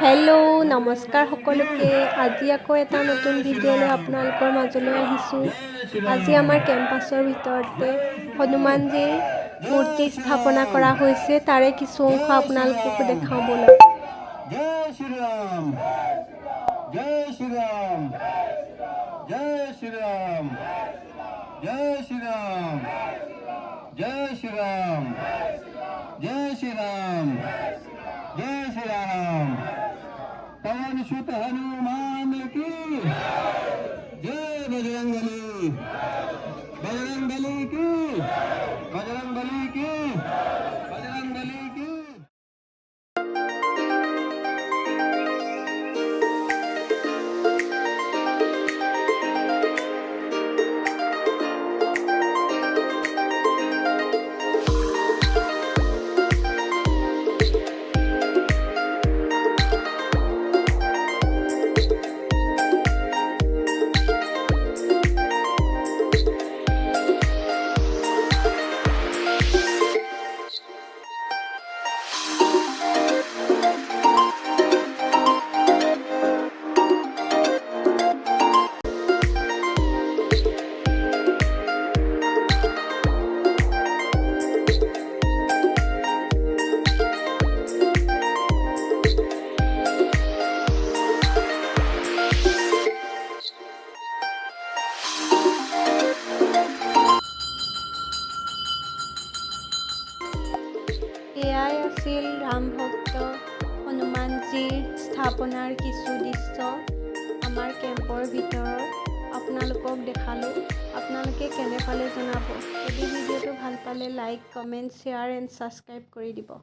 Hello' নমস্কাৰ সকলোকে। আজি আকৌ এটা নতুন ভিডিঅ' লৈ আপোনালোকৰ মাজলৈ আহিছোঁ। আজি আমাৰ কেম্পাছৰ ভিতৰতে হনুমানজীৰ মূৰ্তি স্থাপনা কৰা হৈছে, তাৰে কিছু অংশ আপোনালোকক দেখাওঁ বলক। জয় শ্ৰীৰাম, জয় শ্ৰীৰাম, জয় শ্ৰীৰাম, জয় শ্ৰীৰাম, জয় শ্ৰীৰাম, জয় শ্ৰীৰাম, जय श्री राम। पवन सुत हनुमान की जय। बजरंगबली, बजरंगबली की, बजरंगबली की, बजरंगबली की। এয়াই আছিল ৰাম ভক্ত হনুমানজীৰ স্থাপনাৰ কিছু দৃশ্য আমাৰ কেম্পৰ ভিতৰত আপোনালোকক দেখালোঁ। আপোনালোকে কেনে পালে জনাব। যদি ভিডিঅ'টো ভাল পালে like, comment, share and subscribe কৰি দিব।